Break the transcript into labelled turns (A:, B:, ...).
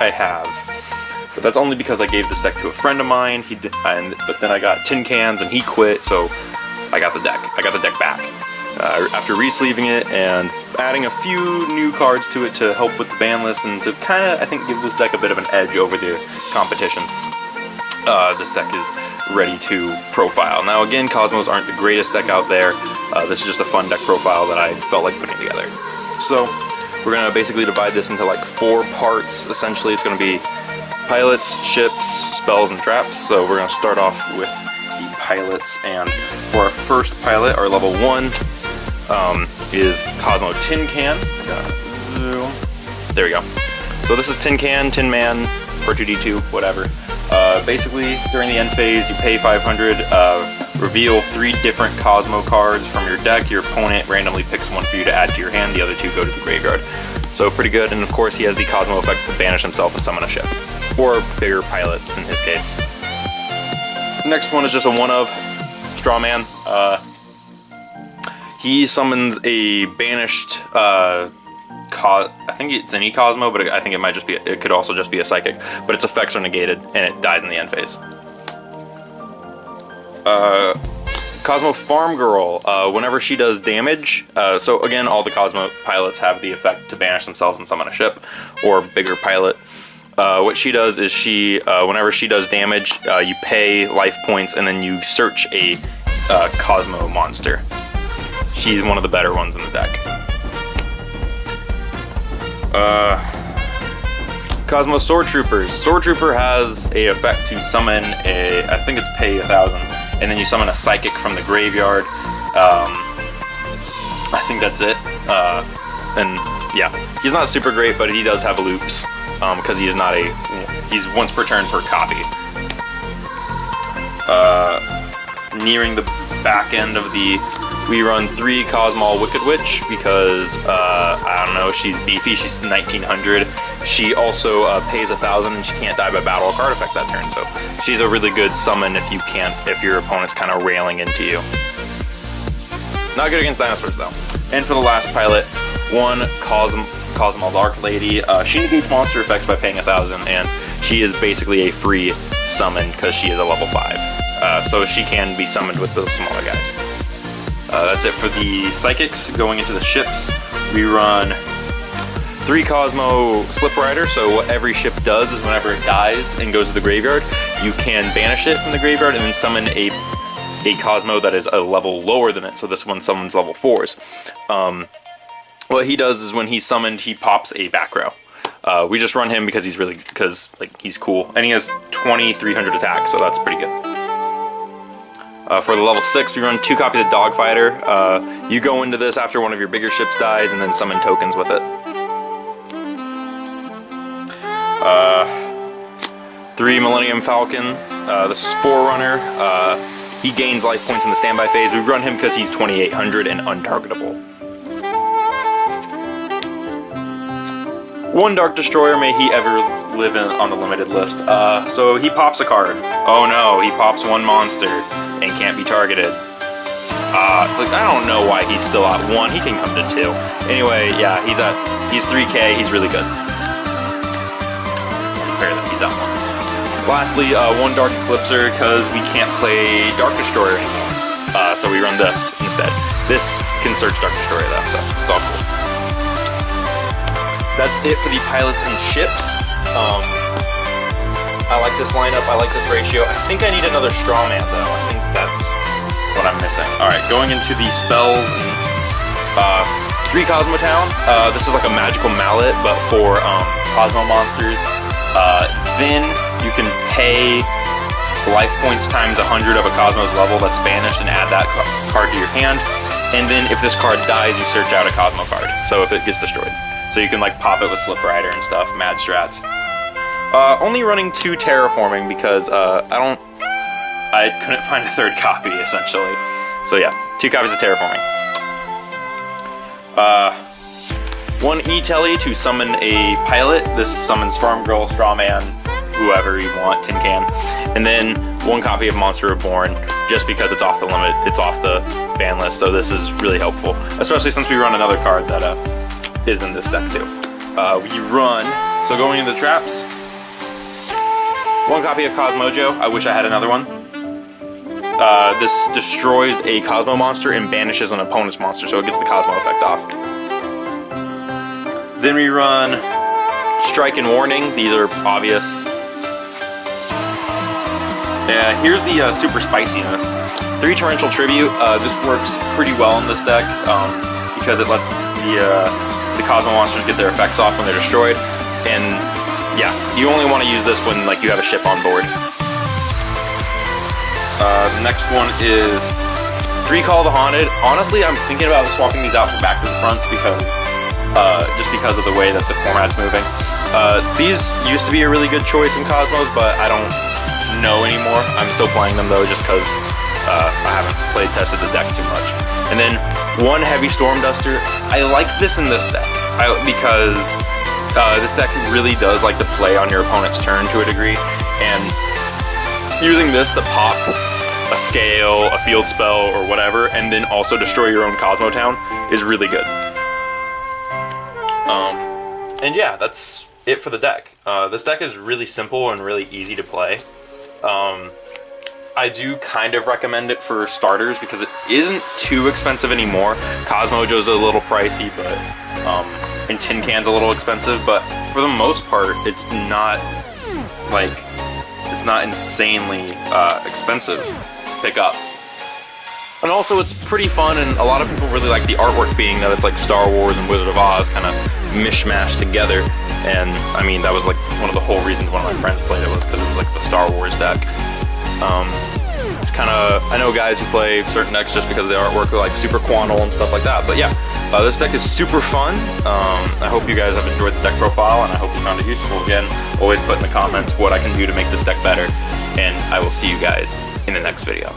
A: I have. But that's only because I gave this deck to a friend of mine. But then I got tin cans and he quit, so I got the deck. I got the deck back after re-sleeving it and adding a few new cards to it to help with the ban list and to kind of, I think, give this deck a bit of an edge over the competition. This deck is ready to profile. Now again, Kozmos aren't the greatest deck out there. This is just a fun deck profile that I felt like putting together. So we're going to basically divide this into like 4 parts. Essentially, it's going to be pilots, ships, spells, and traps. So we're going to start off with the pilots, and for our first pilot, our level 1 is Kozmo Tin Can. There we go. So this is Tin Can, Tin Man, for 2d2, whatever. Basically, during the end phase, you pay 500, reveal 3 different Kozmo cards from your deck. Your opponent randomly picks one for you to add to your hand, the other 2 go to the graveyard. So pretty good, and of course he has the Kozmo effect to banish himself and summon a ship. Or a bigger pilot, in his case. Next one is just a one-of, Straw Man. He summons a banished, I think it's any Kozmo, but I think it might just be, it could also just be a psychic, but its effects are negated, and it dies in the end phase. Kozmo Farm Girl, whenever she does damage, so again, all the Kozmo pilots have the effect to banish themselves and summon a ship, or bigger pilot. What she does is whenever she does damage, you pay life points and then you search a Kozmo monster. She's one of the better ones in the deck. Kozmo Sword Troopers. Sword Trooper has a effect to summon I think it's pay 1,000, and then you summon a psychic from the graveyard. I think that's it. And yeah, he's not super great, but he does have loops, because he's once per turn per copy. Nearing the back end of we run 3 Kozmo Wicked Witch because, I don't know, she's beefy, she's 1900. She also pays 1,000 and she can't die by battle or card effect that turn, so she's a really good summon if your opponent's kind of railing into you. Not good against dinosaurs though. And for the last pilot, 1 Kozmo Dark Lady. She negates monster effects by paying 1,000, and she is basically a free summon because she is a level 5. So she can be summoned with those smaller guys. That's it for the psychics. Going into the ships, we run 3 Kozmo Slip Rider. So what every ship does is whenever it dies and goes to the graveyard, you can banish it from the graveyard and then summon a Kozmo that is a level lower than it. So this one summons level 4s. What he does is when he's summoned, he pops a back row. We just run him because he's cool, and he has 2,300 attack, so that's pretty good. For the level 6, we run 2 copies of Dogfighter. You go into this after one of your bigger ships dies, and then summon tokens with it. 3 Millennium Falcon. This is Forerunner. He gains life points in the standby phase. We run him because he's 2,800 and untargetable. 1 Dark Destroyer, may he ever live on the limited list. So he pops a card. Oh no, he pops 1 monster and can't be targeted. I don't know why he's still at 1. He can come to 2. Anyway, yeah, he's 3k. He's really good. Compare that, he's at 1. Lastly, 1 Dark Eclipser because we can't play Dark Destroyer anymore. So we run this instead. This can search Dark Destroyer though, so it's all cool. That's it for the pilots and ships. I like this lineup, I like this ratio. I think I need another straw man though. I think that's what I'm missing. Alright, going into the spells, and 3 Kozmo Town. This is like a magical mallet, but for Kozmo monsters. Then you can pay life points times 100 of a Kozmo's level that's banished and add that card to your hand. And then if this card dies, you search out a Kozmo card, so if it gets destroyed. So you can like pop it with Slip Rider and stuff, mad strats. Only running 2 Terraforming because I couldn't find a 3rd copy essentially. So yeah, 2 copies of Terraforming. 1 E-Telly to summon a pilot. This summons Farm Girl, Straw Man, whoever you want, Tin Can. And then 1 copy of Monster Reborn, just because it's off the limit, it's off the ban list, so this is really helpful. Especially since we run another card that is in this deck too. We run So going into the traps, 1 copy of Kozmojo. I wish I had another one. This destroys a Kozmo monster and banishes an opponent's monster, so it gets the Kozmo effect off. Then we run Strike and Warning. These are obvious. Yeah, here's the super spiciness. 3 Torrential Tribute. This works pretty well in this deck because it lets the Kozmo monsters get their effects off when they're destroyed. And yeah, you only want to use this when like you have a ship on board. The next one is 3 Call the Haunted. Honestly, I'm thinking about swapping these out from back to the front because just because of the way that the format's moving. These used to be a really good choice in Cosmos, but I don't know anymore. I'm still playing them though, just because I haven't played tested the deck too much. And then 1 Heavy Storm Duster. I like this in this deck because this deck really does like to play on your opponent's turn to a degree, and using this to pop a scale, a field spell, or whatever, and then also destroy your own Kozmo town is really good. And yeah, that's it for the deck. This deck is really simple and really easy to play. I do kind of recommend it for starters because it isn't too expensive anymore. Kozmojo's a little pricey, but and Tin Can's a little expensive, but for the most part, it's not insanely expensive to pick up. And also it's pretty fun, and a lot of people really like the artwork being that it's like Star Wars and Wizard of Oz kind of mishmashed together. And I mean, that was like one of the whole reasons one of my friends played it was because it was like the Star Wars deck. It's kind of, I know guys who play certain decks just because of the artwork are like super Quantal and stuff like that. But yeah, this deck is super fun. I hope you guys have enjoyed the deck profile, and I hope you found it useful. Again, always put in the comments what I can do to make this deck better, and I will see you guys in the next video.